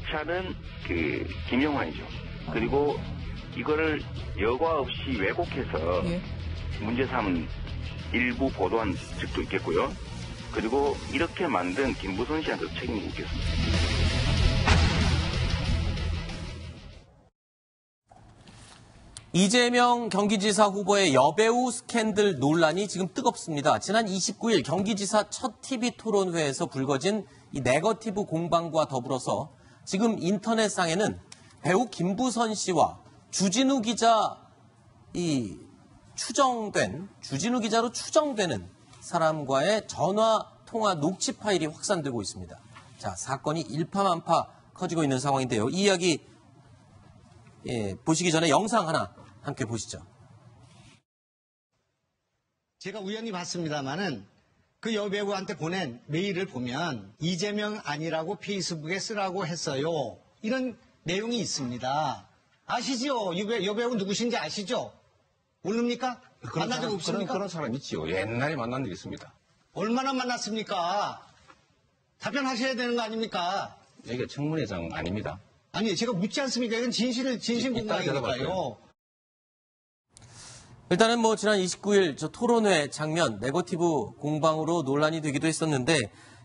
기차는 김영환이죠. 그리고 이거를 여과 없이 왜곡해서 문제 삼은 일부 보도한 측도 있겠고요. 그리고 이렇게 만든 김부선 씨한테도 책임을 묻겠습니다. 이재명 경기지사 후보의 여배우 스캔들 논란이 지금 뜨겁습니다. 지난 29일 경기지사 첫 TV 토론회에서 불거진 이 네거티브 공방과 더불어서 지금 인터넷상에는 배우 김부선 씨와 주진우 기자 주진우 기자로 추정되는 사람과의 전화 통화 녹취 파일이 확산되고 있습니다. 자, 사건이 일파만파 커지고 있는 상황인데요. 이 이야기 보시기 전에 영상 하나 함께 보시죠. 제가 우연히 봤습니다마는 그 여배우한테 보낸 메일을 보면 이재명 아니라고 페이스북에 쓰라고 했어요. 이런 내용이 있습니다. 아시죠? 여배우 누구신지 아시죠? 모릅니까? 만난 적 없습니까? 그런 사람 있지요. 옛날에 만난 적 있습니다. 얼마나 만났습니까? 답변하셔야 되는 거 아닙니까? 여기가 청문회장 아닙니다. 아니, 제가 묻지 않습니까? 이건 진실 공방이니까요. 일단은 지난 29일 저 토론회 장면 네거티브 공방으로 논란이 되기도 했었는데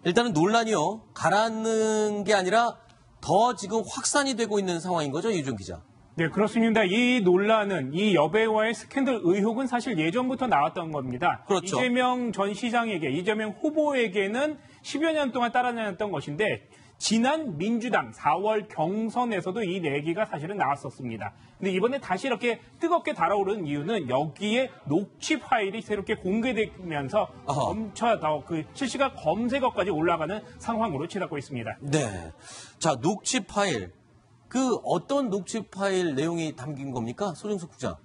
일단은 논란이요. 가라앉는 게 아니라 더 지금 확산이 되고 있는 상황인 거죠, 이준 기자. 네, 그렇습니다. 이 논란은 이 여배우와의 스캔들 의혹은 사실 예전부터 나왔던 겁니다. 그렇죠. 이재명 전 시장에게, 이재명 후보에게는 10여 년 동안 따라다녔던 것인데 지난 민주당 4월 경선에서도 이 얘기가 사실은 나왔었습니다. 근데 이번에 다시 이렇게 뜨겁게 달아오르는 이유는 여기에 녹취 파일이 새롭게 공개되면서 점차 더 실시간 검색어까지 올라가는 상황으로 치닫고 있습니다. 네. 자, 녹취 파일. 어떤 녹취 파일 내용이 담긴 겁니까? 소정석 국장.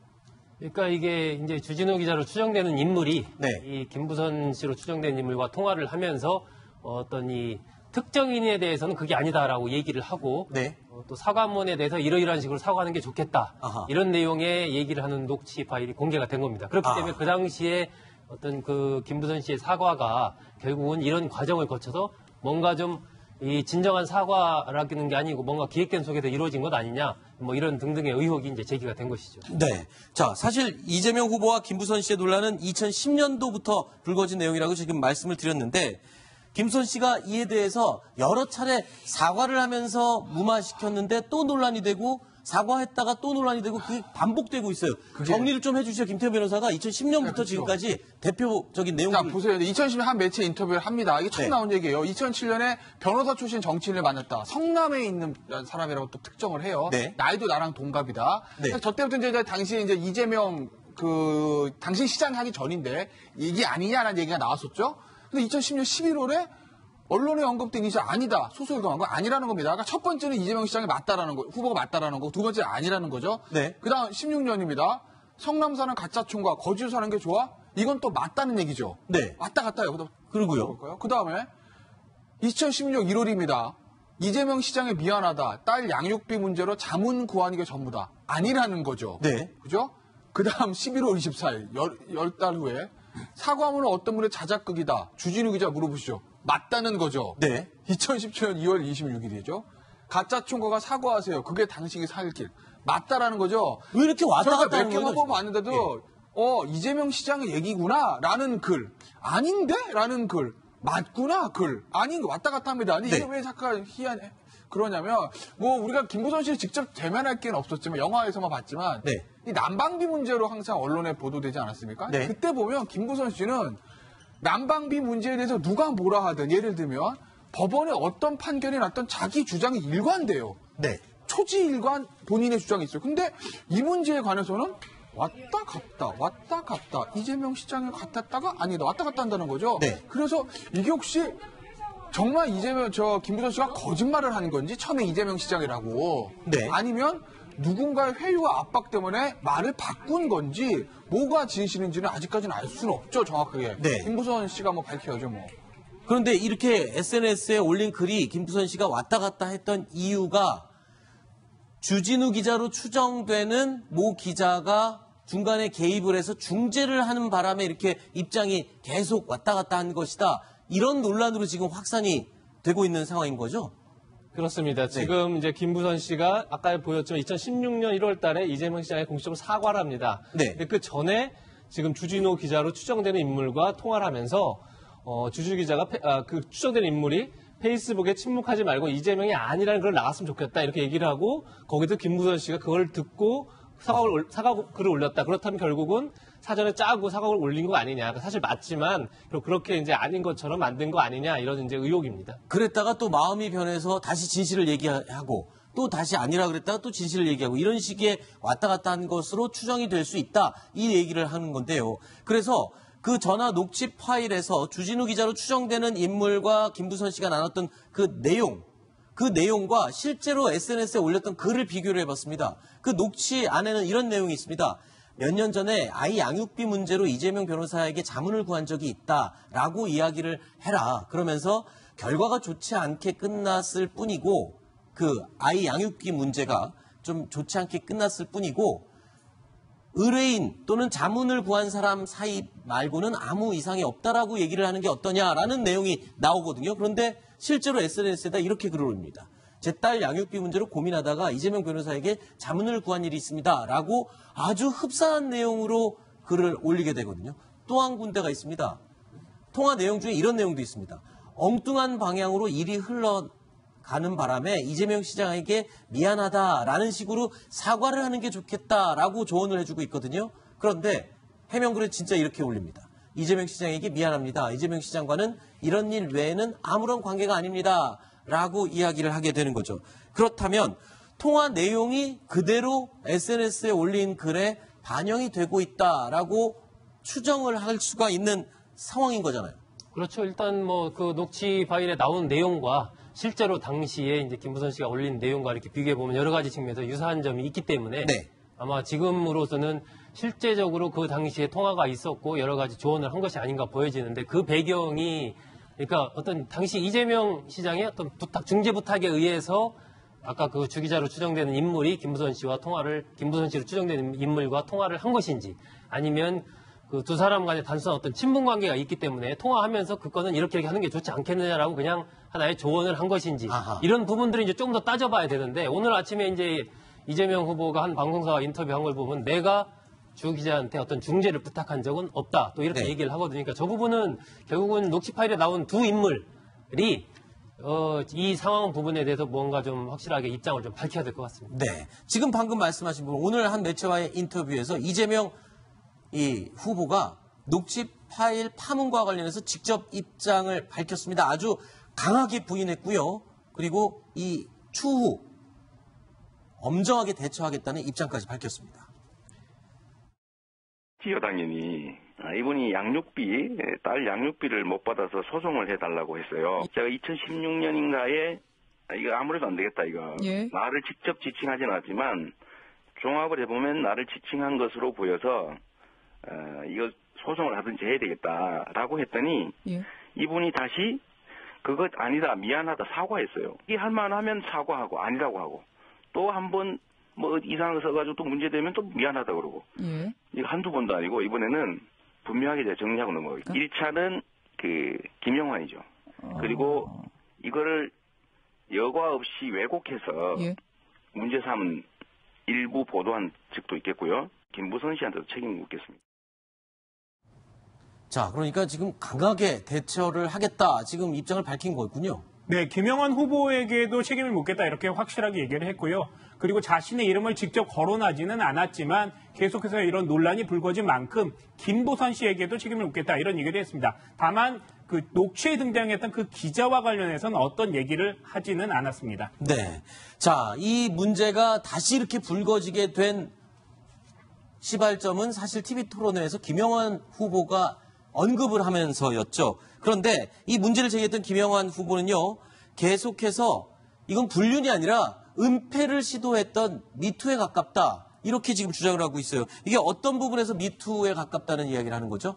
그러니까 이게 이제 주진우 기자로 추정되는 인물이 네. 이 김부선 씨로 추정되는 인물과 통화를 하면서 어떤 이 특정인에 대해서는 그게 아니다라고 얘기를 하고 네. 또 사과문에 대해서 이러이러한 식으로 사과하는 게 좋겠다. 이런 내용의 얘기를 하는 녹취 파일이 공개가 된 겁니다. 그렇기 때문에 그 당시에 어떤 김부선 씨의 사과가 결국은 이런 과정을 거쳐서 뭔가 좀 이 진정한 사과라는 게 아니고 뭔가 기획된 속에서 이루어진 것 아니냐, 이런 등등의 의혹이 이제 제기가 된 것이죠. 네. 자, 사실 이재명 후보와 김부선 씨의 논란은 2010년도부터 불거진 내용이라고 지금 말씀을 드렸는데, 김부선 씨가 이에 대해서 여러 차례 사과를 하면서 무마시켰는데 또 논란이 되고, 사과했다가 또 논란이 되고 그게 반복되고 있어요. 정리를 좀 해주시죠. 김태호 변호사가 2010년부터 그렇죠. 지금까지 대표적인 내용을. 자, 보세요. 2010년 한 매체 인터뷰를 합니다. 이게 처음 나온 얘기예요. 2007년에 변호사 출신 정치인을 만났다. 성남에 있는 사람이라고 또 특정을 해요. 네. 나이도 나랑 동갑이다. 네. 저 때부터 이제 당시에 이제 이재명 당시 시장 하기 전인데 이게 아니냐라는 얘기가 나왔었죠. 근데 2010년 11월에 언론에 언급된 이제 아니다. 소속이 강한 건 아니라는 겁니다. 그러니까 첫 번째는 이재명 시장이 맞다라는 거, 후보가 맞다라는 거, 두 번째는 아니라는 거죠. 네. 그 다음 16년입니다. 성남 사는 가짜총과 거주를 사는 게 좋아? 이건 또 맞다는 얘기죠. 네. 왔다 갔다 해요. 그러고요. 그 다음에 2016년 1월입니다. 이재명 시장이 미안하다. 딸 양육비 문제로 자문 구하는 게 전부다. 아니라는 거죠. 네. 그죠? 그 다음 11월 24일, 열 달 후에 사과문은 어떤 분의 자작극이다. 주진우 기자 물어보시죠. 맞다는 거죠. 네. 2017년 2월 26일이죠. 가짜 총괄가 사과하세요. 그게 당신이 살 길. 맞다라는 거죠. 왜 이렇게 왔다 갔다 하는 거예요? 몇 개 봤는데도 이재명 시장의 얘기구나 라는 글. 아닌데? 라는 글. 맞구나 글. 아닌 거 왔다 갔다 합니다. 아니 이게 왜 잠깐 희한해? 그러냐면 우리가 김부선 씨를 직접 대면할 기회는 없었지만 영화에서만 봤지만 이 난방비 문제로 항상 언론에 보도되지 않았습니까? 그때 보면 김부선 씨는 난방비 문제에 대해서 누가 뭐라 하든 예를 들면 법원에 어떤 판결이 났던 자기 주장이 일관돼요. 네. 초지일관 본인의 주장이 있어요. 근데 이 문제에 관해서는 왔다 갔다 이재명 시장에 갔다가 아니다 왔다 갔다 한다는 거죠. 네. 그래서 이게 혹시 정말 김부선 씨가 거짓말을 하는 건지 처음에 이재명 시장이라고 아니면 누군가의 회유와 압박 때문에 말을 바꾼 건지 뭐가 진실인지는 아직까지는 알 수는 없죠, 정확하게. 김부선 씨가 밝혀야죠, 그런데 이렇게 SNS에 올린 글이 김부선 씨가 왔다 갔다 했던 이유가 주진우 기자로 추정되는 모 기자가 중간에 개입을 해서 중재를 하는 바람에 이렇게 입장이 계속 왔다 갔다 한 것이다. 이런 논란으로 지금 확산이 되고 있는 상황인 거죠? 그렇습니다. 지금 이제 김부선 씨가 아까 보였지만 2016년 1월 달에 이재명 시장에 공식적으로 사과를 합니다. 네. 근데 그 전에 지금 주진우 기자로 추정되는 인물과 통화를 하면서 주진우 기자가 그 추정되는 인물이 페이스북에 침묵하지 말고 이재명이 아니라는 걸 나갔으면 좋겠다 이렇게 얘기를 하고 거기도 김부선 씨가 그걸 듣고 사과글을 올렸다. 그렇다면 결국은 사전에 짜고 사과를 올린 거 아니냐. 사실 맞지만 그렇게 이제 아닌 것처럼 만든 거 아니냐 이런 이제 의혹입니다. 그랬다가 또 마음이 변해서 다시 진실을 얘기하고 또 다시 아니라 그랬다가 또 진실을 얘기하고 이런 식의 왔다 갔다 한 것으로 추정이 될 수 있다. 이 얘기를 하는 건데요. 그래서 그 전화 녹취 파일에서 주진우 기자로 추정되는 인물과 김부선 씨가 나눴던 그 내용과 실제로 SNS에 올렸던 글을 비교를 해봤습니다. 그 녹취 안에는 이런 내용이 있습니다. 몇 년 전에 아이 양육비 문제로 이재명 변호사에게 자문을 구한 적이 있다라고 이야기를 해라. 그러면서 결과가 좋지 않게 끝났을 뿐이고 그 아이 양육비 문제가 좀 좋지 않게 끝났을 뿐이고 의뢰인 또는 자문을 구한 사람 사이 말고는 아무 이상이 없다라고 얘기를 하는 게 어떠냐라는 내용이 나오거든요. 그런데 실제로 SNS에다 이렇게 글을 올립니다. 제 딸 양육비 문제로 고민하다가 이재명 변호사에게 자문을 구한 일이 있습니다라고 아주 흡사한 내용으로 글을 올리게 되거든요. 또 한 군데가 있습니다. 통화 내용 중에 이런 내용도 있습니다. 엉뚱한 방향으로 일이 흘러가는 바람에 이재명 시장에게 미안하다라는 식으로 사과를 하는 게 좋겠다라고 조언을 해주고 있거든요. 그런데 해명글에 진짜 이렇게 올립니다. 이재명 시장에게 미안합니다. 이재명 시장과는 이런 일 외에는 아무런 관계가 아닙니다. 라고 이야기를 하게 되는 거죠. 그렇다면 통화 내용이 그대로 SNS에 올린 글에 반영이 되고 있다라고 추정을 할 수가 있는 상황인 거잖아요. 그렇죠. 일단 뭐 그 녹취 파일에 나온 내용과 실제로 당시에 이제 김부선 씨가 올린 내용과 이렇게 비교해 보면 여러 가지 측면에서 유사한 점이 있기 때문에 아마 지금으로서는 실제적으로 그 당시에 통화가 있었고 여러 가지 조언을 한 것이 아닌가 보여지는데 그 배경이 그러니까 어떤 당시 이재명 시장의 어떤 중재 부탁에 의해서 아까 그 주기자로 추정되는 인물이 김부선 씨로 추정되는 인물과 통화를 한 것인지 아니면 그 두 사람 간에 단순한 어떤 친분 관계가 있기 때문에 통화하면서 그거는 이렇게 하는 게 좋지 않겠느냐라고 그냥 하나의 조언을 한 것인지 이런 부분들이 이제 조금 더 따져봐야 되는데 오늘 아침에 이제 이재명 후보가 한 방송사와 인터뷰한 걸 보면 내가 주 기자한테 어떤 중재를 부탁한 적은 없다. 또 이렇게 얘기를 하거든요. 그러니까 저 부분은 결국은 녹취 파일에 나온 두 인물이 이 상황 부분에 대해서 뭔가 좀 확실하게 입장을 좀 밝혀야 될 것 같습니다. 네. 지금 방금 말씀하신 부분 오늘 한 매체와의 인터뷰에서 이재명 이 후보가 녹취 파일 파문과 관련해서 직접 입장을 밝혔습니다. 아주 강하게 부인했고요. 그리고 이 추후 엄정하게 대처하겠다는 입장까지 밝혔습니다. 여당인이 이분이 딸 양육비를 못 받아서 소송을 해달라고 했어요. 제가 2016년인가에 이거 아무래도 안 되겠다 이거. 나를 직접 지칭하진 않았지만 종합을 해보면 나를 지칭한 것으로 보여서 이거 소송을 하든지 해야 되겠다라고 했더니 이분이 다시 그것 아니다 미안하다 사과했어요. 이게 할 만하면 사과하고 아니라고 하고 또 한 번 뭐 이상한 거 써가지고 또 문제되면 또 미안하다 그러고 이거 한두 번도 아니고 이번에는 분명하게 제가 정리하고 넘어가요. 1차는 그 김영환이죠. 그리고 이거를 여과 없이 왜곡해서 문제 삼은 일부 보도한 측도 있겠고요. 김부선 씨한테도 책임을 묻겠습니다. 자, 그러니까 지금 강하게 대처를 하겠다. 지금 입장을 밝힌 거군요. 네, 김영환 후보에게도 책임을 묻겠다 이렇게 확실하게 얘기를 했고요. 그리고 자신의 이름을 직접 거론하지는 않았지만 계속해서 이런 논란이 불거진 만큼 김부선 씨에게도 책임을 묻겠다 이런 얘기를 했습니다. 다만 그 녹취에 등장했던 그 기자와 관련해서는 어떤 얘기를 하지는 않았습니다. 네. 자, 이 문제가 다시 이렇게 불거지게 된 시발점은 사실 TV토론회에서 김영환 후보가 언급을 하면서였죠. 그런데 이 문제를 제기했던 김영환 후보는요. 계속해서 이건 불륜이 아니라 은폐를 시도했던 미투에 가깝다. 이렇게 지금 주장을 하고 있어요. 이게 어떤 부분에서 미투에 가깝다는 이야기를 하는 거죠?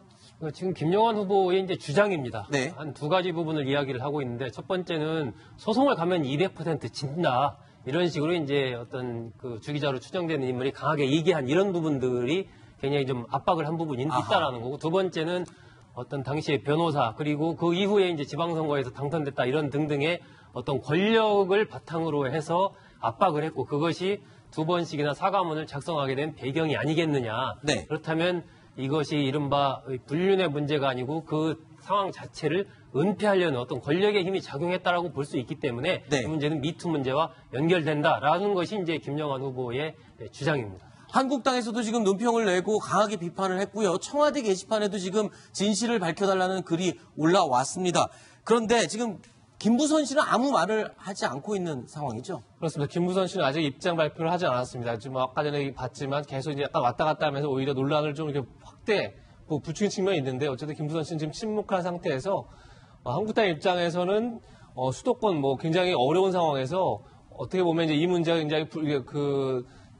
지금 김영환 후보의 이제 주장입니다. 네. 한 두 가지 부분을 이야기를 하고 있는데 첫 번째는 소송을 가면 200% 진다. 이런 식으로 이제 어떤 그 주기자로 추정되는 인물이 강하게 얘기한 이런 부분들이 굉장히 좀 압박을 한 부분이 있다라는 거고 두 번째는 어떤 당시의 변호사 그리고 그 이후에 이제 지방선거에서 당선됐다 이런 등등의 어떤 권력을 바탕으로 해서 압박을 했고 그것이 2번씩이나 사과문을 작성하게 된 배경이 아니겠느냐. 네. 그렇다면 이것이 이른바 불륜의 문제가 아니고 그 상황 자체를 은폐하려는 어떤 권력의 힘이 작용했다라고 볼 수 있기 때문에 네. 이 문제는 미투 문제와 연결된다라는 것이 이제 김영환 후보의 주장입니다. 한국당에서도 지금 논평을 내고 강하게 비판을 했고요. 청와대 게시판에도 지금 진실을 밝혀달라는 글이 올라왔습니다. 그런데 지금 김부선 씨는 아무 말을 하지 않고 있는 상황이죠? 그렇습니다. 김부선 씨는 아직 입장 발표를 하지 않았습니다. 지금 아까 전에 봤지만 계속 이제 약간 왔다 갔다 하면서 오히려 논란을 좀 이렇게 확대, 부추긴 측면이 있는데 어쨌든 김부선 씨는 지금 침묵한 상태에서 한국당 입장에서는 수도권 굉장히 어려운 상황에서 어떻게 보면 이제 이 문제가 굉장히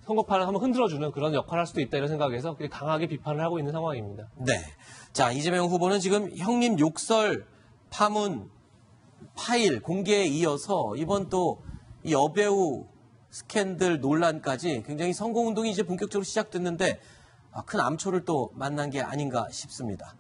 선거판을 한번 흔들어주는 그런 역할을 할 수도 있다 이런 생각에서 강하게 비판을 하고 있는 상황입니다. 네. 자, 이재명 후보는 지금 형님 욕설, 파문, 파일 공개에 이어서 이번 또 이 여배우 스캔들 논란까지 굉장히 선거운동이 이제 본격적으로 시작됐는데 큰 암초를 또 만난 게 아닌가 싶습니다.